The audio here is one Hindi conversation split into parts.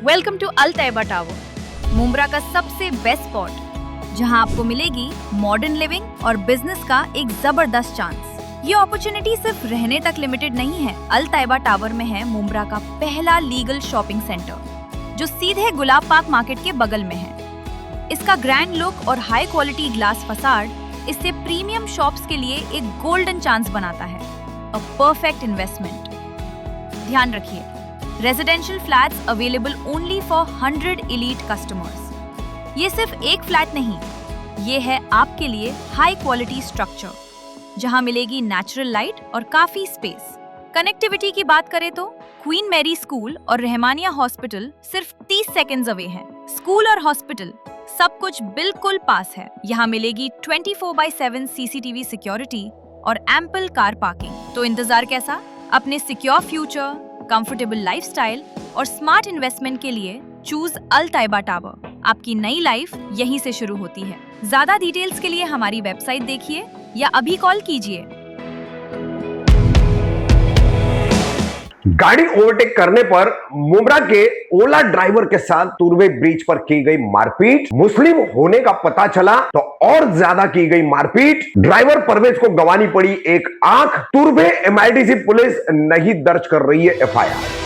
Welcome to Al Tayyaba tower, Mumbra का सबसे बेस्ट स्पॉट, जहां आपको मिलेगी मॉडर्न लिविंग और बिजनेस का एक जबरदस्त चांस। ये अपॉर्चुनिटी सिर्फ रहने तक लिमिटेड नहीं है। अल तैयबा टावर में है मुंब्रा का पहला लीगल शॉपिंग सेंटर, जो सीधे गुलाब पार्क मार्केट के बगल में है। इसका ग्रैंड लुक और हाई क्वालिटी ग्लास फसाड इसे प्रीमियम शॉप्स के लिए एक गोल्डन चांस बनाता है। A perfect investment. ध्यान रखिए, residential flats available only for 100 elite customers. ये सिर्फ एक फ्लैट नहीं, ये है आपके लिए हाई क्वालिटी स्ट्रक्चर, जहां मिलेगी नेचुरल लाइट और काफी स्पेस। कनेक्टिविटी की बात करें तो क्वीन मैरी स्कूल और रहमानिया हॉस्पिटल सिर्फ 30 सेकेंड्स अवे है। स्कूल और हॉस्पिटल सब कुछ बिल्कुल पास है। यहाँ मिलेगी 24/7 CCTV सिक्योरिटी और एम्पल कार पार्किंग। तो इंतजार कैसा? अपने सिक्योर फ्यूचर, कंफर्टेबल लाइफस्टाइल और स्मार्ट इन्वेस्टमेंट के लिए चूज अल तैयबा टावर। आपकी नई लाइफ यहीं से शुरू होती है। ज्यादा डिटेल्स के लिए हमारी वेबसाइट देखिए या अभी कॉल कीजिए। गाड़ी ओवरटेक करने पर मुंब्रा के ओला ड्राइवर के साथ तुर्बे ब्रिज पर की गई मारपीट। मुस्लिम होने का पता चला तो और ज्यादा की गई मारपीट। ड्राइवर परवेज को गंवानी पड़ी एक आंख। तुर्बे MIDC पुलिस नहीं दर्ज कर रही है FIR।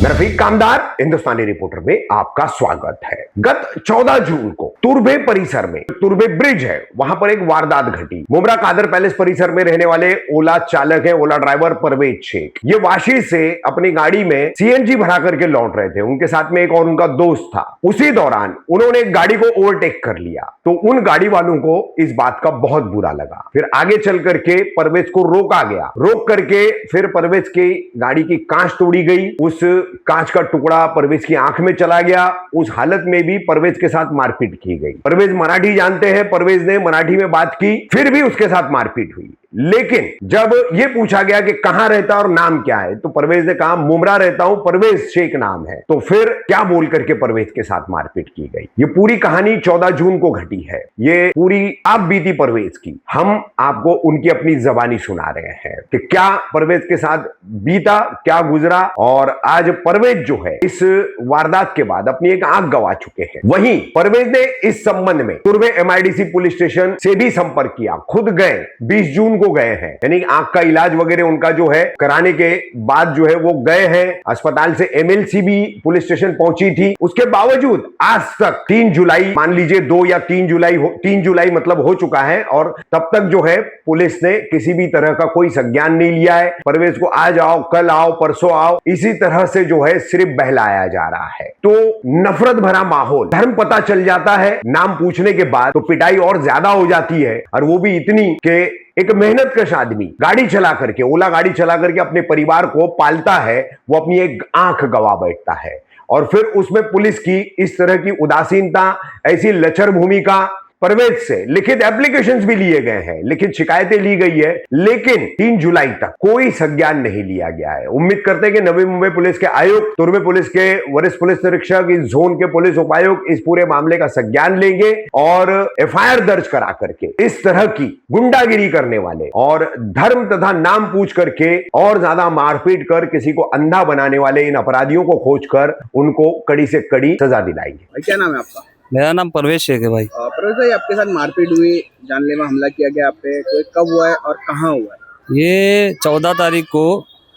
मैं रफीक कामदार, हिंदुस्तानी रिपोर्टर में आपका स्वागत है। गत 14 जून को तुर्बे परिसर में, तुर्बे ब्रिज है, वहां पर एक वारदात घटी। मुंब्रा कादर पैलेस परिसर में रहने वाले ओला चालक है, ओला ड्राइवर परवेज शेख। ये वाशी से अपनी गाड़ी में CNG भरा करके लौट रहे थे। उनके साथ में एक और उनका दोस्त था। उसी दौरान उन्होंने एक गाड़ी को ओवरटेक कर लिया, तो उन गाड़ी वालों को इस बात का बहुत बुरा लगा। फिर आगे चल करके परवेज को रोका गया। रोक करके फिर परवेज की गाड़ी की कांच तोड़ी गई। उस कांच का टुकड़ा परवेज की आंख में चला गया। उस हालत में भी परवेज के साथ मारपीट की गई। परवेज मराठी जानते हैं, परवेज ने मराठी में बात की, फिर भी उसके साथ मारपीट हुई। लेकिन जब यह पूछा गया कि कहां रहता और नाम क्या है, तो परवेज ने कहा मुंब्रा रहता हूं, परवेज शेख नाम है। तो फिर क्या बोल करके परवेज के साथ मारपीट की गई। ये पूरी कहानी 14 जून को घटी है। ये पूरी आप बीती परवेज की हम आपको उनकी अपनी जबानी सुना रहे हैं कि क्या परवेज के साथ बीता, क्या गुजरा। और आज परवेज जो है इस वारदात के बाद अपनी एक आंख गंवा चुके हैं। वहीं परवेज ने इस संबंध में तुर्बे MIDC पुलिस स्टेशन से भी संपर्क किया। खुद गए, 20 जून को गए हैं, यानी आंख का इलाज वगैरह उनका जो है कराने के बाद जो है वो गए हैं। अस्पताल से MLC भी पुलिस स्टेशन पहुंची थी। उसके बावजूद आज तक 3 जुलाई, मान लीजिए 2 या 3 जुलाई मतलब हो चुका है, और तब तक जो है पुलिस ने किसी भी तरह का कोई संज्ञान नहीं लिया है। परवेज को आज आओ, कल आओ, परसों आओ, इसी तरह से जो है सिर्फ बहलाया जा रहा है। तो नफरत भरा माहौल। धर्म पता चल जाता है नाम पूछने के बाद, तो पिटाई और ज्यादा हो जाती है, और वो भी इतनी कि एक मेहनतकश आदमी गाड़ी चला करके, ओला गाड़ी चला करके अपने परिवार को पालता है, वो अपनी एक आंख गवा बैठता है। और फिर उसमें पुलिस की इस तरह की उदासीनता, ऐसी लचर भूमिका। परवेज से लिखित एप्लीकेशंस भी लिए गए हैं, लिखित शिकायतें ली गई है, लेकिन 3 जुलाई तक कोई संज्ञान नहीं लिया गया है। उम्मीद करते हैं कि नवी मुंबई पुलिस के आयुक्त, तुर्बे पुलिस के वरिष्ठ पुलिस निरीक्षक, इस जोन के पुलिस उपायुक्त इस पूरे मामले का संज्ञान लेंगे और FIR दर्ज करा करके इस तरह की गुंडागिरी करने वाले और धर्म तथा नाम पूछ करके और ज्यादा मारपीट कर किसी को अंधा बनाने वाले इन अपराधियों को खोजकर उनको कड़ी से कड़ी सजा दिलाएंगे। क्या नाम है आपका? मेरा नाम परवेज शेख है भाई। परवेज भाई, आपके साथ मारपीट हुई, जानलेवा हमला किया गया आप पे, कोई कब हुआ है और कहाँ हुआ है? ये 14 तारीख को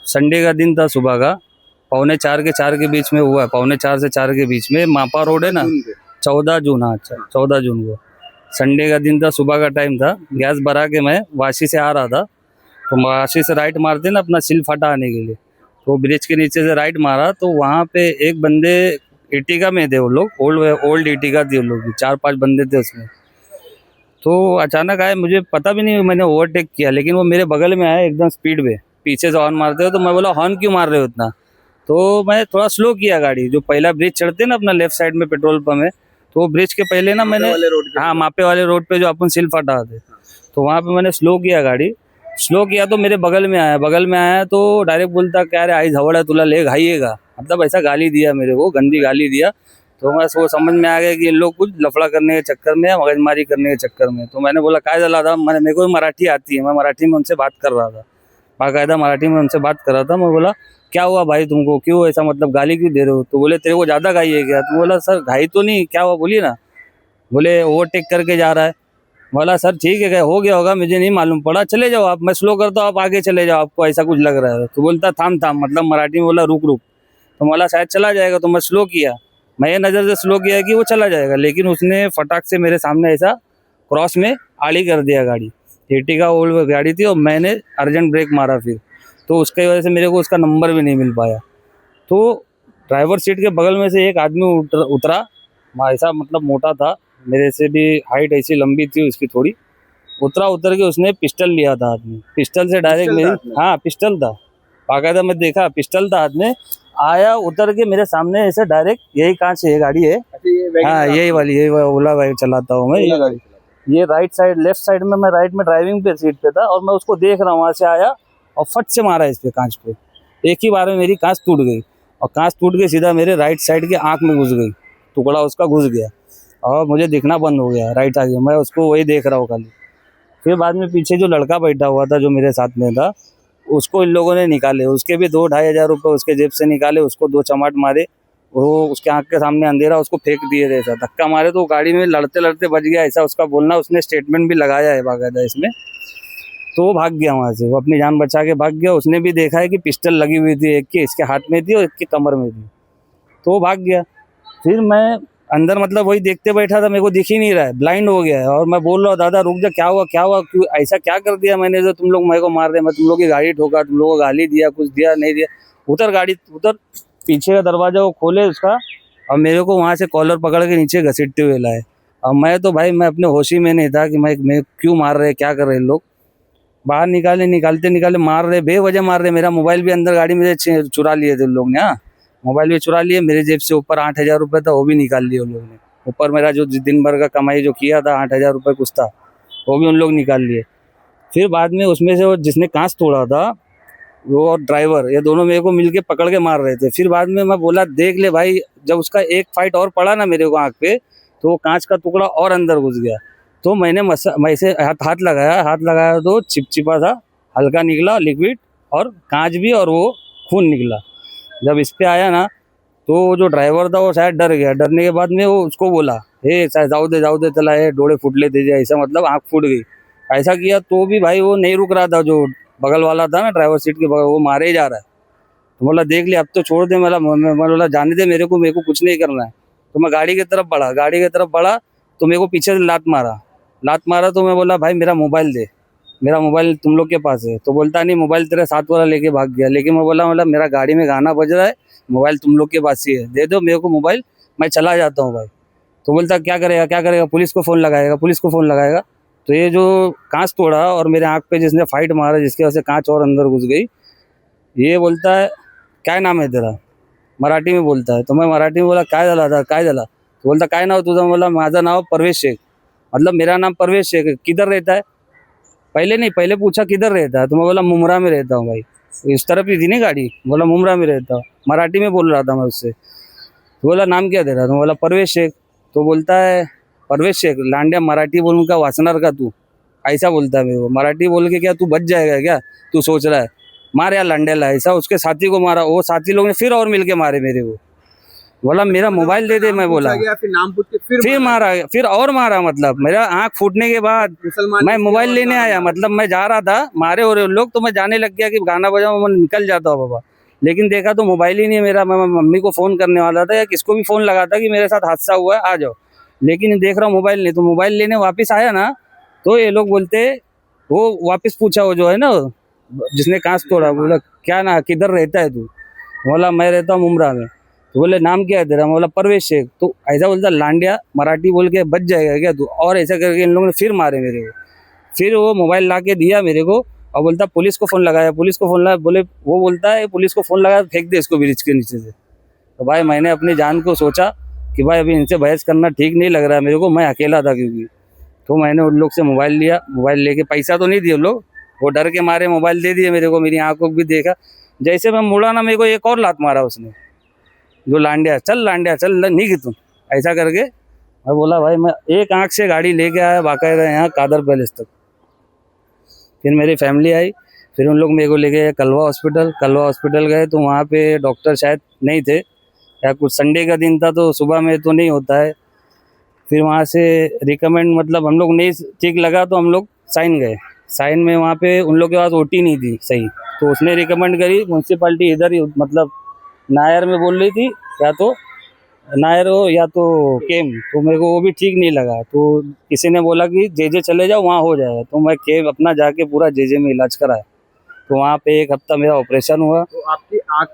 संडे का दिन था, सुबह का 3:45 के 4 के बीच में हुआ है। 3:45 से 4 के बीच में मापा रोड है ना, 14 जून। हाँ अच्छा, 14 जून को संडे का दिन था, सुबह का टाइम था। गैस भरा के मैं वाशी से आ रहा था, तो वाशी से राइट मारते ना अपना सिल फटा आने के लिए, तो ब्रिज के नीचे से राइट मारा, तो वहाँ पे एक बंदे इटिका में थे, वो लोग ओल्ड इटिका थी, वो लोग 4-5 बंदे थे उसमें। तो अचानक आए, मुझे पता भी नहीं, मैंने ओवरटेक किया, लेकिन वो मेरे बगल में आया एकदम स्पीड में, पीछे से हॉर्न मारते हो। तो मैं बोला हॉर्न क्यों मार रहे हो इतना? तो मैं थोड़ा स्लो किया गाड़ी। जो पहला ब्रिज चढ़ते ना अपना लेफ्ट साइड में पेट्रोल पंप है, तो वो ब्रिज के पहले ना मैंने, हाँ मापे वाले रोड पे जो अपन सिल फटा थे, तो वहाँ पे मैंने स्लो किया गाड़ी। स्लो किया तो मेरे बगल में आया तो डायरेक्ट बोलता क्या रे आई झवड़ है तुला ले घाइएगा, मतलब ऐसा गाली दिया मेरे को, गंदी गाली दिया। तो मैं वो समझ में आ गया कि इन लोग कुछ लफड़ा करने के चक्कर में या मगजमारी करने के चक्कर में। तो मैंने बोला काय जला था, मेरे को मराठी आती है, मैं मराठी में उनसे बात कर रहा था, बाकायदा मराठी में उनसे बात कर रहा था। मैं बोला क्या हुआ भाई तुमको, क्यों ऐसा मतलब गाली क्यों दे रहे हो? तो बोले तेरे को ज़्यादा घाई है क्या? तो बोला सर घाई तो नहीं, क्या हुआ बोलिए ना। बोले ओवरटेक करके जा रहा है। बोला सर ठीक है, क्या हो गया होगा, मुझे नहीं मालूम पड़ा, चले जाओ आप, मैं स्लो करता हूँ, आप आगे चले जाओ, आपको ऐसा कुछ लग रहा है। तो बोलता थाम थाम, मतलब मराठी में बोला रुक रुक। तो बोला शायद चला जाएगा, तो मैं स्लो किया, मैं ये नज़र से स्लो किया कि वो चला जाएगा, लेकिन उसने फटाक से मेरे सामने ऐसा क्रॉस में आड़ी कर दिया गाड़ी। एर्टिगा ओल्ड गाड़ी थी और मैंने अर्जेंट ब्रेक मारा फिर, तो उसकी वजह से मेरे को उसका नंबर भी नहीं मिल पाया। तो ड्राइवर सीट के बगल में से एक आदमी उतरा, ऐसा मतलब मोटा था, मेरे से भी हाइट ऐसी लंबी थी उसकी थोड़ी। उतर के उसने पिस्टल लिया था हाथ में, पिस्टल से डायरेक्ट पिस्टल था मेरी, हाथ में? हाँ पिस्टल था, बाकायदा मैं देखा पिस्टल था हाथ में। आया उतर के मेरे सामने ऐसे डायरेक्ट, यही कांच है, ये गाड़ी है, अच्छा ये वैगन हाँ कार यही वाली, यही ओला बाइक चलाता हूँ मैं, ये गाड़ी। ये राइट साइड, लेफ्ट साइड में मैं राइट में ड्राइविंग पे सीट पे था और मैं उसको देख रहा हूँ, वहाँ से आया और फट से मारा इस पे कांच पे। एक ही बार में मेरी कांच टूट गई और कांच टूट के सीधा मेरे राइट साइड की आंख में घुस गई, टुकड़ा उसका घुस गया और मुझे दिखना बंद हो गया राइट आगे, मैं उसको वही देख रहा हूँ खाली। फिर बाद में पीछे जो लड़का बैठा हुआ था जो मेरे साथ में था, उसको इन लोगों ने निकाले, उसके भी 2-2,500 रुपये उसके जेब से निकाले, उसको 2 चमाट मारे, वो उसके आंख के सामने अंधेरा, उसको फेंक दिए थे, ऐसा धक्का मारे तो वो गाड़ी में लड़ते लड़ते बच गया, ऐसा उसका बोलना। उसने स्टेटमेंट भी लगाया है बाकायदा इसमें। तो वो भाग गया वहाँ से, वो अपनी जान बचा के भाग गया। उसने भी देखा है कि पिस्टल लगी हुई थी, एक के इसके हाथ में थी और एक की कमर में थी, तो वो भाग गया। फिर मैं अंदर मतलब वही देखते बैठा था, मेरे को दिख ही नहीं रहा है, ब्लाइंड हो गया है, और मैं बोल रहा हूँ दादा रुक जा, क्या हुआ क्या हुआ, क्यों ऐसा क्या कर दिया मैंने जो तुम लोग मेरे को मार रहे, मैं तुम लोग की गाड़ी ठोका, तुम लोगों को गाली दिया, कुछ दिया नहीं दिया। उतर गाड़ी उतर, पीछे का दरवाजा वो खोले उसका, और मेरे को वहाँ से कॉलर पकड़ के नीचे घसीटते हुए लाए। और मैं तो भाई मैं अपने होशी में नहीं था कि मैं क्यों मार रहे, क्या कर रहे लोग। बाहर निकाले, निकालते मार रहे, बेवजह मार रहे। मेरा मोबाइल भी अंदर गाड़ी में से चुरा लिए थे उन लोग ने, हाँ मोबाइल भी चुरा लिए, मेरे जेब से ऊपर 8,000 रुपये था वो भी निकाल लिए उन लोग ने। ऊपर मेरा जो दिन भर का कमाई जो किया था 8,000 रुपये कुछ था, वो भी उन लोग निकाल लिए। फिर बाद में उसमें से वो जिसने कांच तोड़ा था वो और ड्राइवर, ये दोनों मेरे को मिलके पकड़ के मार रहे थे। फिर बाद में मैं बोला देख ले भाई, जब उसका एक फाइट और पड़ा ना मेरे को आँख पे, तो वो कांच का टुकड़ा और अंदर घुस गया। तो मैंने वैसे हाथ लगाया तो चिपचिपा सा हल्का निकला लिक्विड, और कांच भी और वो खून निकला। जब इस पे आया ना, तो वो जो ड्राइवर था वो शायद डर गया। डरने के बाद में वो उसको बोला हे जाऊ दे चला है, डोळे फुटले थे, ऐसा मतलब आँख फूट गई, ऐसा किया। तो भी भाई वो नहीं रुक रहा था, जो बगल वाला था ना ड्राइवर सीट के बगल, वो मारे ही जा रहा है। तो बोला देख लिया अब तो छोड़ दे, मैं बोला जाने दे, मेरे को कुछ नहीं करना है। तो मैं गाड़ी की तरफ बढ़ा तो मेरे को पीछे से लात मारा। तो मैं बोला भाई मेरा मोबाइल दे, मेरा मोबाइल तुम लोग के पास है। तो बोलता नहीं मोबाइल तेरे साथ वाला लेके भाग गया। लेकिन मैं बोला मतलब मेरा गाड़ी में गाना बज रहा है, मोबाइल तुम लोग के पास ही है, दे दो मेरे को मोबाइल, मैं चला जाता हूँ भाई। तो बोलता क्या करेगा, पुलिस को फ़ोन लगाएगा। तो ये जो कांच तोड़ा और मेरे आँख पे जिसने फाइट मारा, जिसकी वजह से कांच और अंदर घुस गई, ये बोलता है क्या नाम है तेरा, मराठी में बोलता है। तो मैं मराठी में बोला काय झाला। तो बोलता काय नाव तुझं, बोला माझं नाव परवेश शेख, मतलब मेरा नाम परवेश शेख है, किधर रहता है, पहले पूछा किधर रहता है। तो मैं बोला मुमरा में रहता हूँ भाई, इस तरफ ही थी ना गाड़ी, बोला मुमरा में रहता हूँ, मराठी में बोल रहा था मैं उससे। तो बोला नाम क्या तेरा, तो बोला परवेश शेख। तो बोलता है परवेश शेख, लांडिया मराठी बोलूँ का वाचनार का तू, ऐसा बोलता है मेरे को। मराठी बोल के क्या तू बच जाएगा क्या, तू सोच रहा है, मार यार लांडियाला, ऐसा उसके साथी को मारा। वो साथी लोग ने फिर और मिलके मारे मेरे को। बोला मेरा मोबाइल दे दे, मैं बोला फिर नाम पूछ के फिर मारा, फिर और मारा, मतलब मेरा आँख फूटने के बाद मुसलमान मैं मोबाइल लेने आया, मतलब मैं जा रहा था, मारे हो रहे लोग, तो मैं जाने लग गया कि गाना बजाऊं, मैं निकल जाता हूँ बाबा। लेकिन देखा तो मोबाइल ही नहीं है मेरा। मैं मम्मी को फ़ोन करने वाला था या किसको भी फ़ोन लगा था कि मेरे साथ हादसा हुआ है आ जाओ, लेकिन देख रहा हूँ मोबाइल नहीं। तो मोबाइल लेने वापस आया ना, तो ये लोग बोलते, वो वापस पूछा, वो जो है ना जिसने कांच तोड़ा, बोला क्या ना किधर रहता है तू, बोला मैं रहता हूँ मुमरा में। तो बोले नाम क्या है तेरा, बोला परवेश शेख। तो ऐसा बोलता लांडिया मराठी बोल के बच जाएगा क्या तू, और ऐसा करके इन लोगों ने फिर मारे मेरे को। फिर वो मोबाइल ला के दिया मेरे को और बोलता पुलिस को फ़ोन लगाया। बोले वो बोलता है पुलिस को फ़ोन लगाया, फेंक दे इसको ब्रिज के नीचे से। तो भाई मैंने अपनी जान को सोचा कि भाई अभी इनसे बहस करना ठीक नहीं लग रहा है मेरे को, मैं अकेला था क्योंकि। तो मैंने उन लोग से मोबाइल लिया, मोबाइल लेके, पैसा तो नहीं दिए उन लोग, वो डर के मारे मोबाइल दे दिए मेरे को। मेरी आँखों को भी देखा, जैसे मैं मुड़ा ना, मेरे को एक और लात मारा उसने, जो लांडिया चल निक तू। ऐसा करके मैं बोला भाई मैं एक आंख से गाड़ी लेके आया बाकायदा यहाँ कादर पैलेस तक। फिर मेरी फैमिली आई, फिर उन लोग मेरे को लेके गए कलवा हॉस्पिटल गए तो वहाँ पे डॉक्टर शायद नहीं थे या कुछ संडे का दिन था तो सुबह में तो नहीं होता है। फिर वहाँ से रिकमेंड मतलब हम लोग नहीं ठीक लगा तो हम लोग साइन गए। साइन में वहाँ पे उन लोग के पास ओटी नहीं थी सही, तो उसने रिकमेंड करी म्यूनसिपाल्टी इधर ही मतलब नायर में बोल रही थी या तो नायर हो या तो केम, तो मेरे को वो भी ठीक नहीं लगा। तो किसी ने बोला कि जेजे चले जाओ वहाँ हो जाएगा, तो मैं केम अपना जाके पूरा जेजे में इलाज कराया। तो वहाँ पे 1 हफ्ता मेरा ऑपरेशन हुआ। तो आपकी आँख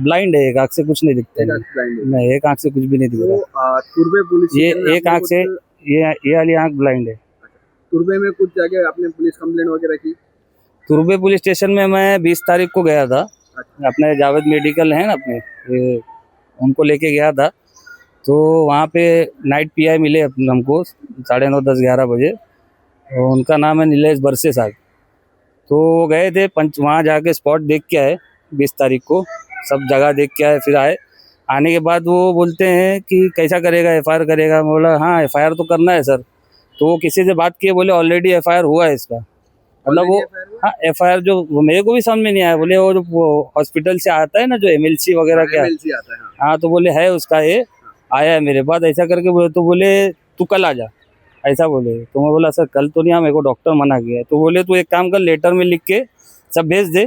ब्लाइंड है, एक आँख से कुछ नहीं दिखता है। blind है। नहीं, एक आँख से कुछ भी नहीं दिख तो रहा। तुर्बे पुलिस ये स्टेशन में एक आपने आँख से कुछ- ये वाली आँख ब्लाइंड है। तुर्बे में कुछ जगह आपने पुलिस कंप्लेंट वगैरह की? तुर्बे पुलिस स्टेशन में मैं 20 तारीख को गया था, अपने जावेद मेडिकल है ना अपने, ये उनको लेके गया था। तो वहाँ पे नाइट पीआई मिले हमको 9:30, 10, 11 बजे। तो उनका नाम है नीलेश बरसे साहब। तो वो गए थे वहाँ जाके स्पॉट देख के आए 20 तारीख को, सब जगह देख के आए। फिर आए, आने के बाद वो बोलते हैं कि कैसा करेगा, एफआईआर करेगा। मैं बोला हाँ एफआईआर तो करना है सर। तो वो किसी से बात किए, बोले ऑलरेडी एफआईआर हुआ है इसका। मतलब वो हाँ एफआईआर जो वो मेरे को भी समझ में नहीं आया। बोले वो जो हॉस्पिटल से आता है ना जो एमएलसी वगैरह क्या, MLC आता है, हाँ। हाँ तो बोले है उसका ये आया है मेरे पास ऐसा करके बोले। तो बोले तू कल आ जा, ऐसा बोले। तो मैं बोला सर कल तो नहीं, मेरे को डॉक्टर मना किया है। तो बोले तू एक काम कर, लेटर में लिख के सब भेज दे,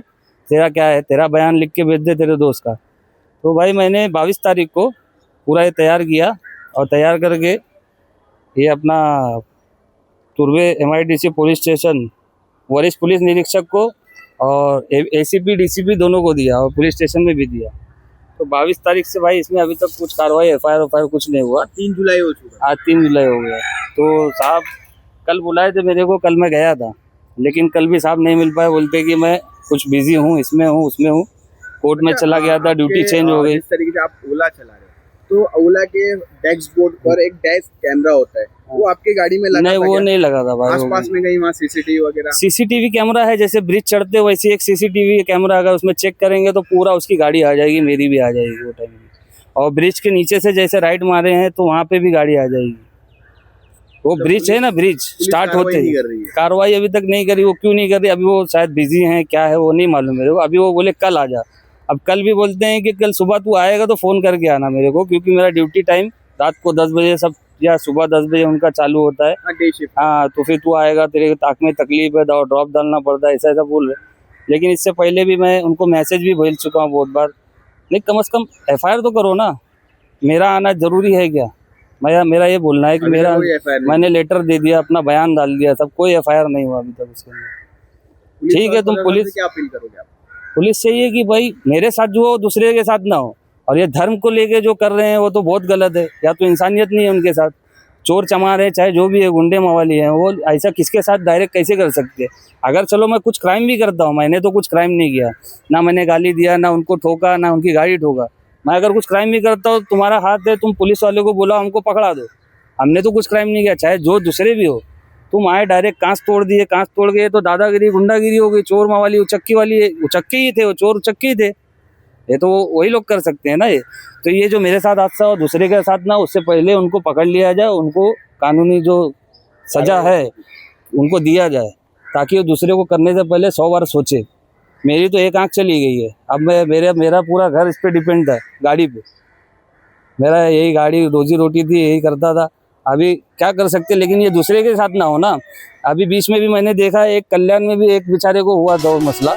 तेरा क्या है तेरा बयान लिख के भेज दे तेरे दोस्त का। तो भाई मैंने 22 तारीख को पूरा ये तैयार किया और तैयार करके ये अपना तुर्बे MIDC पुलिस स्टेशन वरिष्ठ पुलिस निरीक्षक को और ACP DCP दोनों को दिया और पुलिस स्टेशन में भी दिया। तो 22 तारीख से भाई इसमें अभी तक कुछ कार्रवाई एफआईआर कुछ नहीं हुआ। 3 जुलाई हो चुका। आज 3 जुलाई हो गया। तो साहब कल बुलाए थे मेरे को, कल मैं गया था, लेकिन कल भी साहब नहीं मिल पाए। बोलते कि मैं कुछ बिजी हूँ, इसमें हूँ उसमें हूँ, कोर्ट में चला गया था, ड्यूटी चेंज हो गई। जिस तरीके से आप ओला चला रहे हो, तो ओला के डैशबोर्ड पर एक डैश कैमरा होता है, वो आपके गाड़ी में लगा नहीं था वो क्या? नहीं लगा था भाई। आसपास में कहीं वहाँ CCTV वगैरह? CCTV कैमरा है, जैसे ब्रिज चढ़ते हो वैसे एक CCTV कैमरा, अगर उसमें चेक करेंगे तो पूरा उसकी गाड़ी आ जाएगी, मेरी भी आ जाएगी वो टाइम में। और ब्रिज के नीचे से जैसे राइट मारे हैं तो वहाँ पे भी गाड़ी आ जाएगी। वो तो ब्रिज है ना, ब्रिज स्टार्ट कार्रवाई होते नहीं ही कर रही है। कार्रवाई अभी तक नहीं करी। वो क्यों नहीं कर रही, अभी वो शायद बिजी हैं, क्या है वो नहीं मालूम मेरे को। अभी वो बोले कल आ जा। अब कल भी बोलते हैं कि कल सुबह तू आएगा तो फ़ोन करके आना मेरे को, क्योंकि मेरा ड्यूटी टाइम रात को 10 बजे सब या सुबह 10 बजे उनका चालू होता है। हाँ, डे शिफ्ट। हाँ तो फिर तू आएगा, तेरे आँख में तकलीफ है, ड्रॉप डालना पड़ता है, ऐसा ऐसा बोल रहे। लेकिन इससे पहले भी मैं उनको मैसेज भी भेज चुका हूँ बहुत बार। नहीं कम से कम एफआईआर तो करो ना, मेरा आना जरूरी है क्या? मेरा ये बोलना है कि अभी मेरा कोई FIR नहीं। मैंने लेटर दे दिया, अपना बयान डाल दिया, सब कोई एफआईआर नहीं हुआ अभी तक उसके अंदर। पुलिस ठीक है, तुम प्रशासन पुलिस- से क्या अपील करोगे आप? पुलिस से ये कि भाई मेरे साथ जो हो दूसरे के साथ ना हो, और ये धर्म को लेके जो कर रहे हैं वो तो बहुत गलत है। या तो इंसानियत नहीं है उनके साथ, चोर चमार है चाहे जो भी है, गुंडे मवाली है, वो ऐसा किसके साथ डायरेक्ट कैसे कर सकते हैं? अगर चलो मैं कुछ क्राइम भी करता हूँ, मैंने तो कुछ क्राइम नहीं किया ना, मैंने गाली दिया ना उनको ठोका ना उनकी गाड़ी ठोका। मैं अगर कुछ क्राइम भी करता हूँ, तुम्हारा हाथ है, तुम पुलिस वाले को बुलाओ, हमको पकड़ा दो। हमने तो कुछ क्राइम नहीं किया, चाहे जो दूसरे भी हो। तुम आए डायरेक्ट कांच तोड़ दिए, कांच तोड़ गए तो दादागिरी गुंडागिरी हो गई, चोर मावाली उचक्की वाली, उचक्के ही थे वो, चोर उचक्के ही थे। ये तो वही लोग कर सकते हैं ना ये। तो ये जो मेरे साथ हादसा हो दूसरे के साथ ना, उससे पहले उनको पकड़ लिया जाए, उनको कानूनी जो सजा है उनको दिया जाए, ताकि वो दूसरे को करने से पहले 100 बार सोचे। मेरी तो एक आंख चली गई है, अब मेरा पूरा घर इस पे डिपेंड है, गाड़ी पे। मेरा यही गाड़ी रोजी रोटी थी, यही करता था। अभी क्या कर सकते, लेकिन ये दूसरे के साथ ना हो ना। अभी बीच में भी मैंने देखा एक कल्याण में भी एक बेचारे को हुआ था वो मसला,